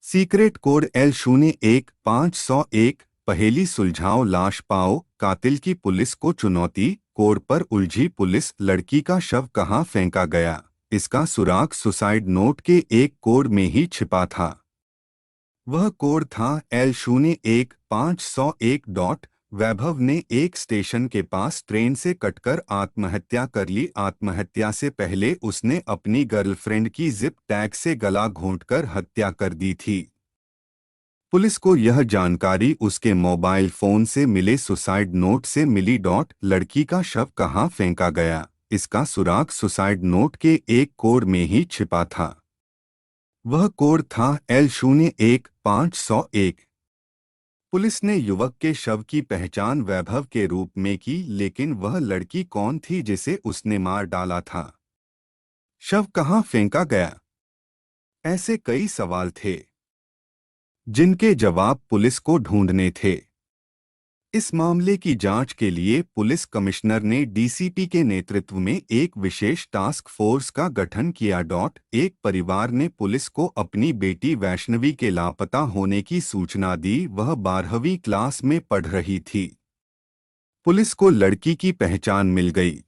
Secret code L01-501 पहेली सुलझाओ लाश पाओ कातिल की पुलिस को चुनौती। कोड पर उलझी पुलिस, लड़की का शव कहाँ फेंका गया? इसका सुराग सुसाइड नोट के एक कोड में ही छिपा था। वह कोड था L01-501। वैभव ने एक स्टेशन के पास ट्रेन से कटकर आत्महत्या कर ली। आत्महत्या से पहले उसने अपनी गर्लफ्रेंड की जिप टैग से गला घोंटकर हत्या कर दी थी। पुलिस को यह जानकारी उसके मोबाइल फोन से मिले सुसाइड नोट से मिली। लड़की का शव कहाँ फेंका गया? इसका सुराग सुसाइड नोट के एक कोड में ही छिपा था। वह कोड था L01-501। पुलिस ने युवक के शव की पहचान वैभव के रूप में की, लेकिन वह लड़की कौन थी जिसे उसने मार डाला था? शव कहाँ फेंका गया? ऐसे कई सवाल थे जिनके जवाब पुलिस को ढूंढने थे। इस मामले की जांच के लिए पुलिस कमिश्नर ने डीसीपी के नेतृत्व में एक विशेष टास्क फोर्स का गठन किया। एक परिवार ने पुलिस को अपनी बेटी वैष्णवी के लापता होने की सूचना दी। वह 12वीं क्लास में पढ़ रही थी। पुलिस को लड़की की पहचान मिल गई।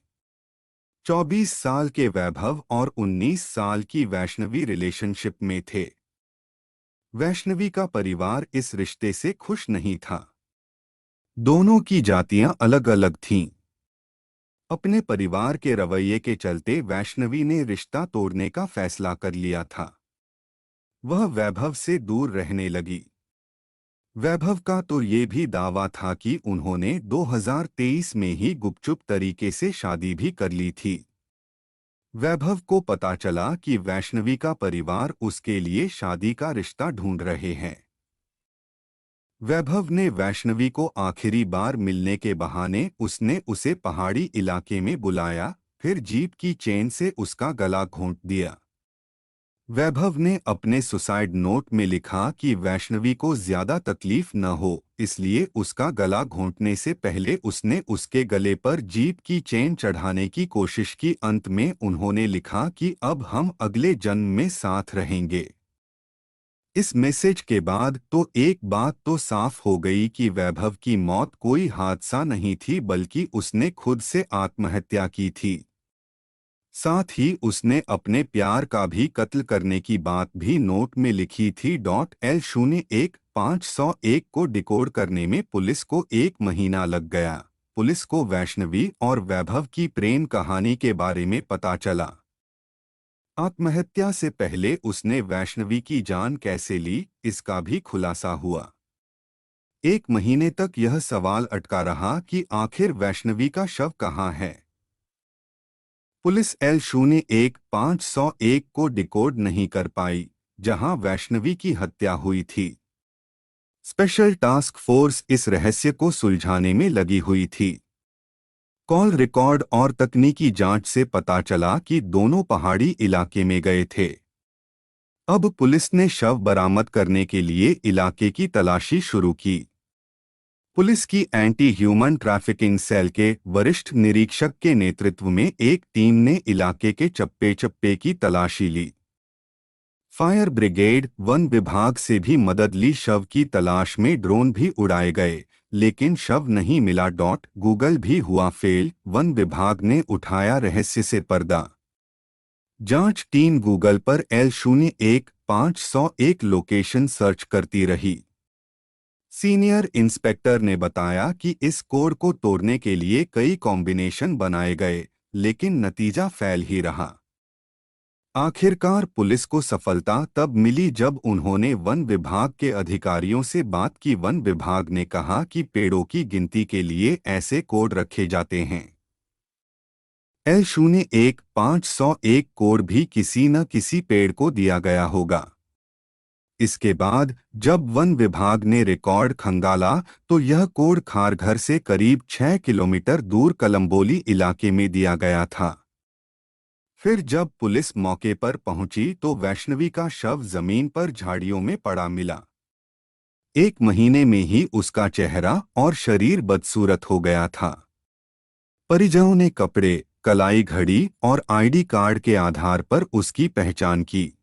24 साल के वैभव और 19 साल की वैष्णवी रिलेशनशिप में थे। वैष्णवी का परिवार इस रिश्ते से खुश नहीं था। दोनों की जातियां अलग अलग थीं। अपने परिवार के रवैये के चलते वैष्णवी ने रिश्ता तोड़ने का फैसला कर लिया था। वह वैभव से दूर रहने लगी। वैभव का तो ये भी दावा था कि उन्होंने 2023 में ही गुपचुप तरीके से शादी भी कर ली थी। वैभव को पता चला कि वैष्णवी का परिवार उसके लिए शादी का रिश्ता ढूंढ रहे हैं। वैभव ने वैष्णवी को आखिरी बार मिलने के बहाने उसने उसे पहाड़ी इलाके में बुलाया, फिर जीप की चेन से उसका गला घोंट दिया। वैभव ने अपने सुसाइड नोट में लिखा कि वैष्णवी को ज्यादा तकलीफ न हो, इसलिए उसका गला घोंटने से पहले उसने उसके गले पर जीप की चेन चढ़ाने की कोशिश की। अंत में उन्होंने लिखा कि अब हम अगले जन्म में साथ रहेंगे। इस मैसेज के बाद तो एक बात तो साफ हो गई कि वैभव की मौत कोई हादसा नहीं थी, बल्कि उसने खुद से आत्महत्या की थी। साथ ही उसने अपने प्यार का भी कत्ल करने की बात भी नोट में लिखी थी। L01-501 को डिकोड करने में पुलिस को 1 महीना लग गया। पुलिस को वैष्णवी और वैभव की प्रेम कहानी के बारे में पता चला। आत्महत्या से पहले उसने वैष्णवी की जान कैसे ली, इसका भी खुलासा हुआ। 1 महीने तक यह सवाल अटका रहा कि आखिर वैष्णवी का शव कहाँ है। पुलिस L01-501 को डिकोड नहीं कर पाई, जहां वैष्णवी की हत्या हुई थी। स्पेशल टास्क फोर्स इस रहस्य को सुलझाने में लगी हुई थी। कॉल रिकॉर्ड और तकनीकी जांच से पता चला कि दोनों पहाड़ी इलाके में गए थे। अब पुलिस ने शव बरामद करने के लिए इलाके की तलाशी शुरू की। पुलिस की एंटी ह्यूमन ट्रैफिकिंग सेल के वरिष्ठ निरीक्षक के नेतृत्व में एक टीम ने इलाके के चप्पे-चप्पे की तलाशी ली। फायर ब्रिगेड, वन विभाग से भी मदद ली। शव की तलाश में ड्रोन भी उड़ाए गए, लेकिन शव नहीं मिला। गूगल भी हुआ फेल। वन विभाग ने उठाया रहस्य से पर्दा। जांच टीम गूगल पर L01-501 लोकेशन सर्च करती रही। सीनियर इंस्पेक्टर ने बताया कि इस कोड को तोड़ने के लिए कई कॉम्बिनेशन बनाए गए, लेकिन नतीजा फेल ही रहा। आखिरकार पुलिस को सफलता तब मिली जब उन्होंने वन विभाग के अधिकारियों से बात की। वन विभाग ने कहा कि पेड़ों की गिनती के लिए ऐसे कोड रखे जाते हैं। L01-501 कोड भी किसी न किसी पेड़ को दिया गया होगा। इसके बाद जब वन विभाग ने रिकॉर्ड खंगाला तो यह कोड खारघर से करीब 6 किलोमीटर दूर कलम्बोली इलाके में दिया गया था। फिर जब पुलिस मौके पर पहुंची तो वैष्णवी का शव जमीन पर झाड़ियों में पड़ा मिला। 1 महीने में ही उसका चेहरा और शरीर बदसूरत हो गया था। परिजनों ने कपड़े, कलाई घड़ी और आईडी कार्ड के आधार पर उसकी पहचान की।